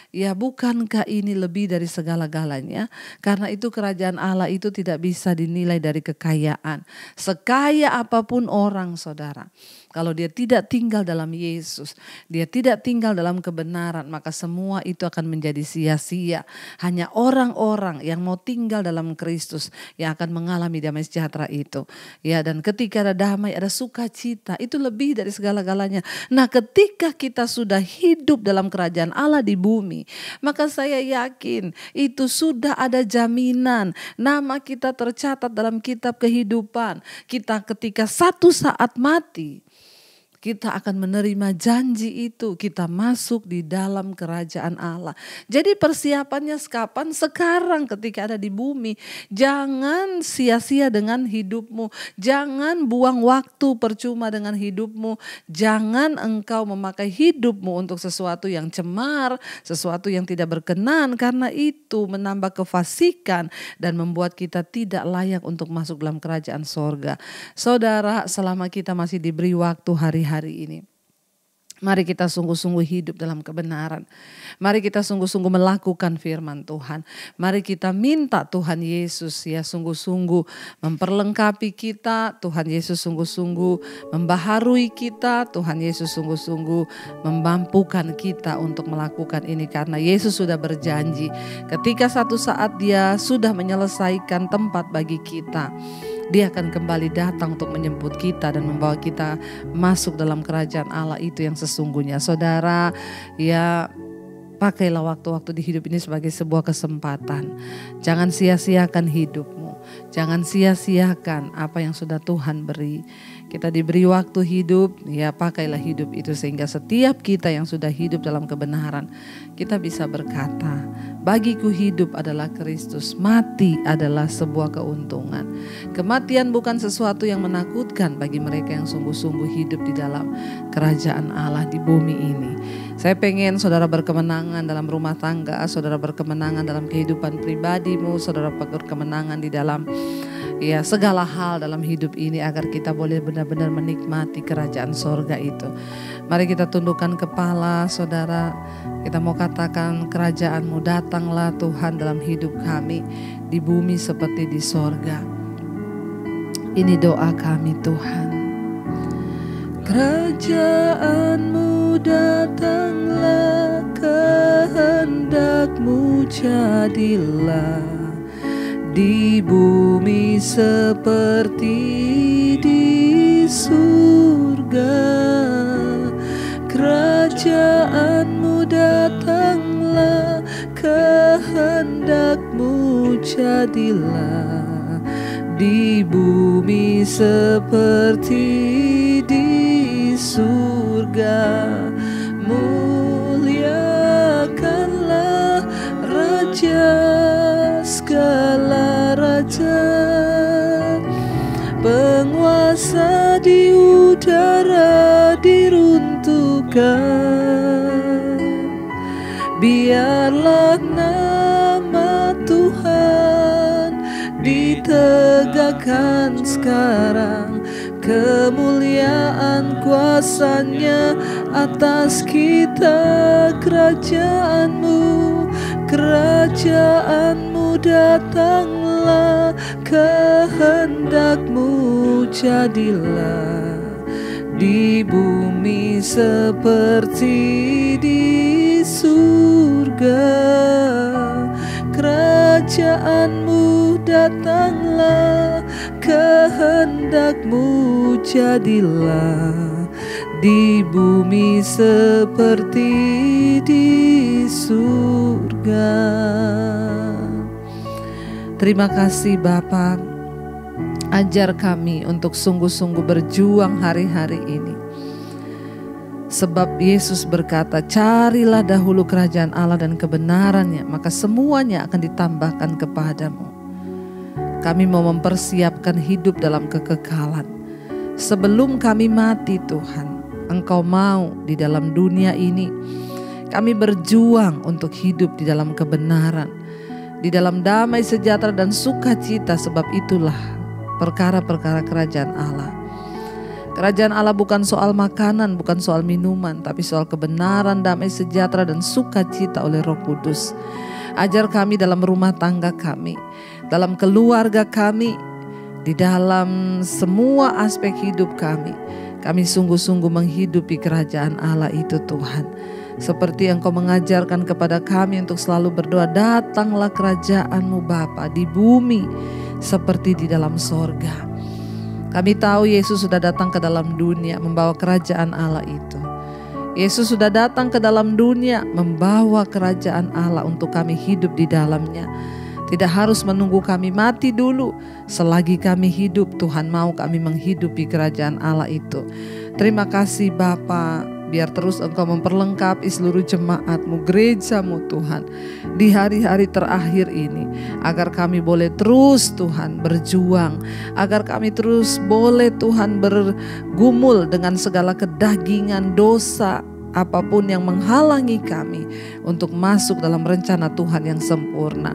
Ya bukankah ini lebih dari segala-galanya? Karena itu kerajaan Allah itu tidak bisa dinilai dari kekayaan. Sekaya apapun orang saudara, kalau dia tidak tinggal dalam Yesus, dia tidak tinggal dalam kebenaran, maka semua itu akan menjadi sia-sia. Hanya orang-orang yang mau tinggal dalam Kristus yang akan mengalami damai sejahtera itu. Ya, dan ketika ada damai, ada sukacita, itu lebih dari segala-galanya. Nah, ketika kita sudah hidup dalam kerajaan Allah di bumi, maka saya yakin itu sudah ada jaminan. Nama kita tercatat dalam kitab kehidupan. Kita ketika satu saat mati, kita akan menerima janji itu. Kita masuk di dalam kerajaan Allah. Jadi persiapannya kapan? Sekarang ketika ada di bumi. Jangan sia-sia dengan hidupmu. Jangan buang waktu percuma dengan hidupmu. Jangan engkau memakai hidupmu untuk sesuatu yang cemar, sesuatu yang tidak berkenan. Karena itu menambah kefasikan dan membuat kita tidak layak untuk masuk dalam kerajaan sorga. Saudara, selama kita masih diberi waktu hari ini, mari kita sungguh-sungguh hidup dalam kebenaran. Mari kita sungguh-sungguh melakukan firman Tuhan. Mari kita minta Tuhan Yesus ya sungguh-sungguh memperlengkapi kita. Tuhan Yesus sungguh-sungguh membaharui kita. Tuhan Yesus sungguh-sungguh memampukan kita untuk melakukan ini. Karena Yesus sudah berjanji ketika satu saat Dia sudah menyelesaikan tempat bagi kita, Dia akan kembali datang untuk menjemput kita dan membawa kita masuk dalam kerajaan Allah itu yang sesungguhnya. Saudara, ya pakailah waktu-waktu di hidup ini sebagai sebuah kesempatan. Jangan sia-siakan hidupmu. Jangan sia-siakan apa yang sudah Tuhan beri. Kita diberi waktu hidup, ya pakailah hidup itu sehingga setiap kita yang sudah hidup dalam kebenaran, kita bisa berkata, bagiku hidup adalah Kristus, mati adalah sebuah keuntungan. Kematian bukan sesuatu yang menakutkan bagi mereka yang sungguh-sungguh hidup di dalam kerajaan Allah di bumi ini. Saya pengen saudara berkemenangan dalam rumah tangga, saudara berkemenangan dalam kehidupan pribadimu, saudara berkemenangan di dalam segala hal dalam hidup ini agar kita boleh benar-benar menikmati kerajaan sorga itu. Mari kita tundukkan kepala saudara. Kita mau katakan, kerajaan-Mu datanglah Tuhan dalam hidup kami di bumi seperti di sorga. Ini doa kami Tuhan. Kerajaan-Mu datanglah, kehendak-Mu jadilah di bumi seperti di surga. Kerajaan-Mu datanglah, kehendak-Mu jadilah di bumi seperti di surga. Muliakanlah Raja segala raja, penguasa di udara diruntuhkan. Biarlah nama Tuhan ditegakkan sekarang, kemuliaan kuasa-Nya atas kita. Kerajaan-Mu datanglah, kehendak-Mu jadilah di bumi seperti di surga. Kerajaan-Mu datanglah, kehendak-Mu jadilah di bumi seperti di surga. Terima kasih Bapa. Ajar kami untuk sungguh-sungguh berjuang hari-hari ini. Sebab Yesus berkata, carilah dahulu kerajaan Allah dan kebenarannya, maka semuanya akan ditambahkan kepadamu. Kami mau mempersiapkan hidup dalam kekekalan. Sebelum kami mati Tuhan, Engkau mau di dalam dunia ini kami berjuang untuk hidup di dalam kebenaran, di dalam damai sejahtera dan sukacita, sebab itulah perkara-perkara kerajaan Allah. Kerajaan Allah bukan soal makanan, bukan soal minuman, tapi soal kebenaran, damai sejahtera dan sukacita oleh Roh Kudus. Ajar kami dalam rumah tangga kami, dalam keluarga kami, di dalam semua aspek hidup kami. Kami sungguh-sungguh menghidupi kerajaan Allah itu Tuhan. Seperti Engkau mengajarkan kepada kami untuk selalu berdoa, datanglah kerajaan-Mu Bapa di bumi seperti di dalam sorga. Kami tahu Yesus sudah datang ke dalam dunia membawa kerajaan Allah itu. Yesus sudah datang ke dalam dunia membawa kerajaan Allah untuk kami hidup di dalamnya. Tidak harus menunggu kami mati dulu. Selagi kami hidup, Tuhan mau kami menghidupi kerajaan Allah itu. Terima kasih Bapa. Biar terus Engkau memperlengkapi seluruh jemaat-Mu, gereja-Mu Tuhan, di hari-hari terakhir ini. Agar kami boleh terus Tuhan berjuang. Agar kami terus boleh Tuhan bergumul dengan segala kedagingan, dosa, apapun yang menghalangi kami untuk masuk dalam rencana Tuhan yang sempurna.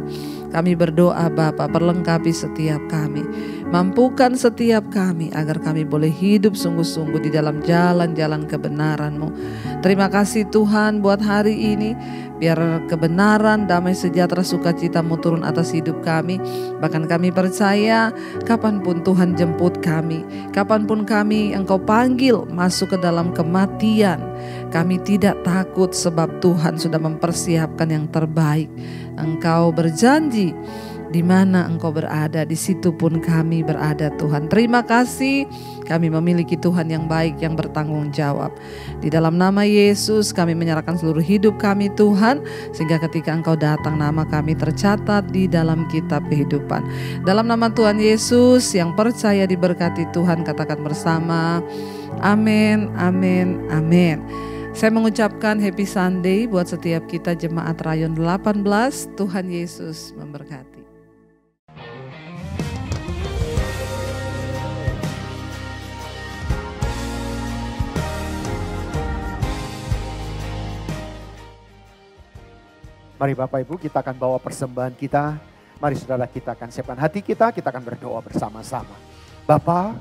Kami berdoa Bapa, perlengkapi setiap kami, mampukan setiap kami agar kami boleh hidup sungguh-sungguh di dalam jalan-jalan kebenaran-Mu. Terima kasih Tuhan buat hari ini. Biar kebenaran, damai sejahtera, sukacita-Mu turun atas hidup kami. Bahkan kami percaya kapanpun Tuhan jemput kami, kapanpun kami Engkau panggil masuk ke dalam kematian, kami tidak takut sebab Tuhan sudah mempersiapkan yang terbaik. Engkau berjanji Di mana Engkau berada, di situ pun kami berada Tuhan. Terima kasih, kami memiliki Tuhan yang baik, yang bertanggung jawab. Di dalam nama Yesus kami menyerahkan seluruh hidup kami Tuhan, sehingga ketika Engkau datang nama kami tercatat di dalam kitab kehidupan. Dalam nama Tuhan Yesus, yang percaya diberkati Tuhan, katakan bersama, amin, amin, amin. Saya mengucapkan Happy Sunday buat setiap kita jemaat Rayon 18. Tuhan Yesus memberkati. Mari Bapak Ibu, kita akan bawa persembahan kita. Mari saudara, kita akan siapkan hati kita akan berdoa bersama-sama. Bapa,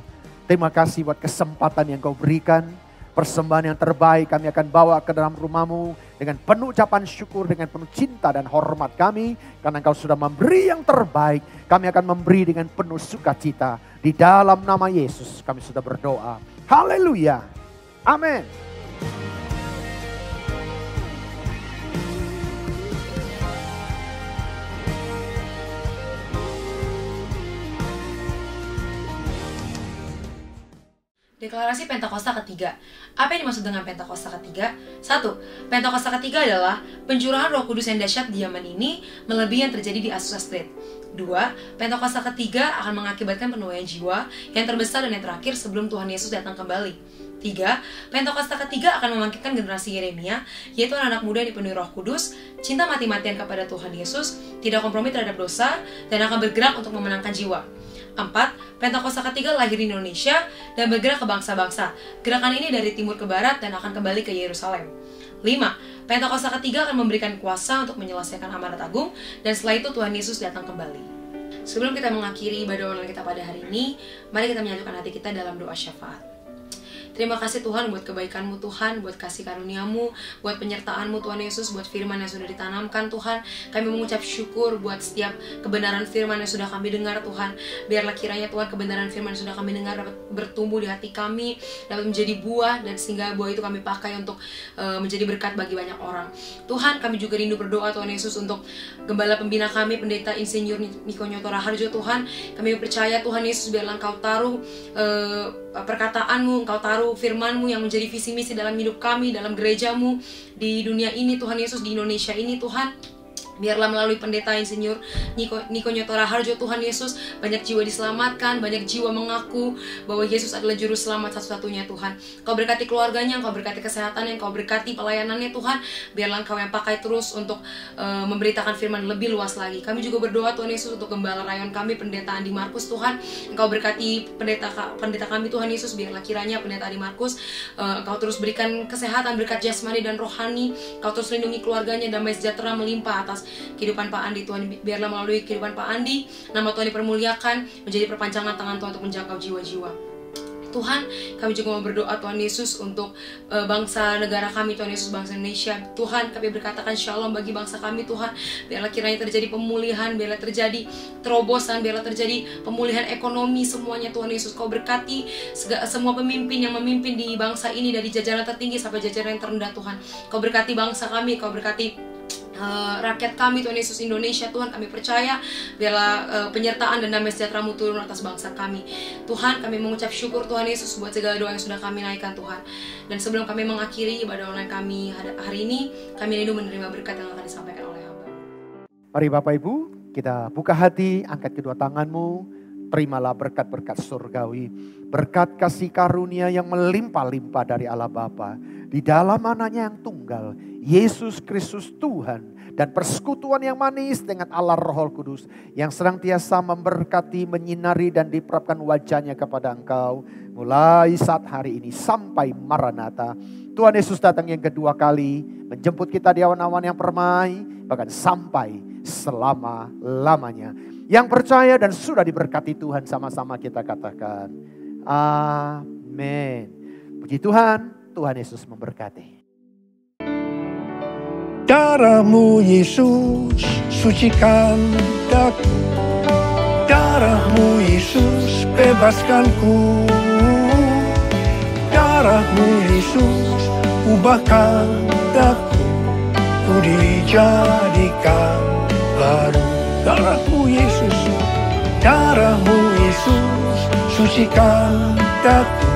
terima kasih buat kesempatan yang Kau berikan. Persembahan yang terbaik kami akan bawa ke dalam rumah-Mu dengan penuh ucapan syukur, dengan penuh cinta dan hormat kami. Karena Engkau sudah memberi yang terbaik, kami akan memberi dengan penuh sukacita. Di dalam nama Yesus kami sudah berdoa. Haleluya. Amin. Deklarasi Pentakosta ketiga. Apa yang dimaksud dengan Pentakosta ketiga? 1. Pentakosta ketiga adalah pencurahan Roh Kudus yang dahsyat di zaman ini melebihi yang terjadi di Azusa Street. 2. Pentakosta ketiga akan mengakibatkan penuaian jiwa yang terbesar dan yang terakhir sebelum Tuhan Yesus datang kembali. 3. Pentakosta ketiga akan membangkitkan generasi Yeremia, yaitu anak muda yang dipenuhi Roh Kudus, cinta mati-matian kepada Tuhan Yesus, tidak kompromi terhadap dosa, dan akan bergerak untuk memenangkan jiwa. 4. Pentakosta ketiga lahir di Indonesia dan bergerak ke bangsa-bangsa. Gerakan ini dari timur ke barat dan akan kembali ke Yerusalem. 5. Pentakosta ketiga akan memberikan kuasa untuk menyelesaikan amanat agung, dan setelah itu Tuhan Yesus datang kembali. Sebelum kita mengakhiri ibadah online kita pada hari ini, mari kita menyatukan hati kita dalam doa syafaat. Terima kasih Tuhan buat kebaikan-Mu Tuhan, buat kasih karunia-Mu, buat penyertaan-Mu Tuhan Yesus, buat firman yang sudah ditanamkan Tuhan. Kami mengucap syukur buat setiap kebenaran firman yang sudah kami dengar Tuhan. Biarlah kiranya Tuhan kebenaran firman yang sudah kami dengar dapat bertumbuh di hati kami, dapat menjadi buah, dan sehingga buah itu kami pakai untuk menjadi berkat bagi banyak orang. Tuhan, kami juga rindu berdoa Tuhan Yesus untuk gembala pembina kami, Pendeta Insinyur Niko Nyoto Raharjo Tuhan. Kami percaya Tuhan Yesus, biarlah Engkau taruh perkataan-Mu, Engkau taruh firman-Mu yang menjadi visi misi dalam hidup kami, dalam gereja-Mu di dunia ini Tuhan Yesus, di Indonesia ini Tuhan. Biarlah melalui Pendeta Insinyur Niko Nyoto Raharjo Tuhan Yesus, banyak jiwa diselamatkan, banyak jiwa mengaku bahwa Yesus adalah juru selamat satu-satunya Tuhan. Kau berkati keluarganya, Kau berkati kesehatannya, Kau berkati pelayanannya Tuhan. Biarlah Engkau yang pakai terus untuk memberitakan firman lebih luas lagi. Kami juga berdoa Tuhan Yesus untuk gembala rayon kami, Pendeta Andi Markus Tuhan. Engkau berkati pendeta kami Tuhan Yesus. Biarlah kiranya Pendeta Andi Markus Engkau terus berikan kesehatan, berkat jasmani dan rohani. Engkau terus lindungi keluarganya, damai sejahtera melimpah atas kehidupan Pak Andi Tuhan. Biarlah melalui kehidupan Pak Andi, nama Tuhan dipermuliakan, menjadi perpanjangan tangan Tuhan untuk menjangkau jiwa-jiwa. Tuhan, kami juga mau berdoa Tuhan Yesus untuk bangsa negara kami Tuhan Yesus, bangsa Indonesia. Tuhan, kami berkatakan shalom bagi bangsa kami Tuhan. Biarlah kiranya terjadi pemulihan, biarlah terjadi terobosan, biarlah terjadi pemulihan ekonomi semuanya Tuhan Yesus. Kau berkati semua pemimpin yang memimpin di bangsa ini, dari jajaran tertinggi sampai jajaran yang terendah Tuhan. Kau berkati bangsa kami, Kau berkati rakyat kami Tuhan Yesus, Indonesia Tuhan. Kami percaya biarlah penyertaan dan damai sejahtera-Mu turun atas bangsa kami Tuhan. Kami mengucap syukur Tuhan Yesus buat segala doa yang sudah kami naikkan Tuhan. Dan sebelum kami mengakhiri ibadah online kami hari ini, kami rindu menerima berkat yang akan disampaikan oleh hamba. Mari Bapak Ibu, kita buka hati, angkat kedua tanganmu, terimalah berkat-berkat surgawi, berkat kasih karunia yang melimpah-limpah dari Allah Bapa, di dalam anaknya yang tunggal, Yesus Kristus Tuhan, dan persekutuan yang manis dengan Allah Roh Kudus, yang senantiasa memberkati, menyinari, dan diperapkan wajahnya kepada engkau, mulai saat hari ini sampai Maranatha. Tuhan Yesus datang yang kedua kali, menjemput kita di awan-awan yang permai, bahkan sampai selama-lamanya. Yang percaya dan sudah diberkati Tuhan, sama-sama kita katakan amin. Puji Tuhan, Tuhan Yesus memberkati. Darah-Mu Yesus sucikan daku, darah-Mu Yesus bebaskanku, darah-Mu Yesus ubahkan daku, ku dijadikan baru. Darahmu Yesus, darahmu Yesus, sucikan daku.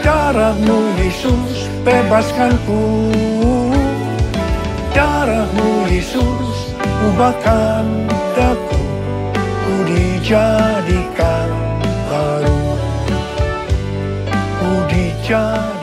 Darahmu Yesus, bebaskanku. Darahmu Yesus, ubahkan daku. Ku dijadikan baru, ku dijadikan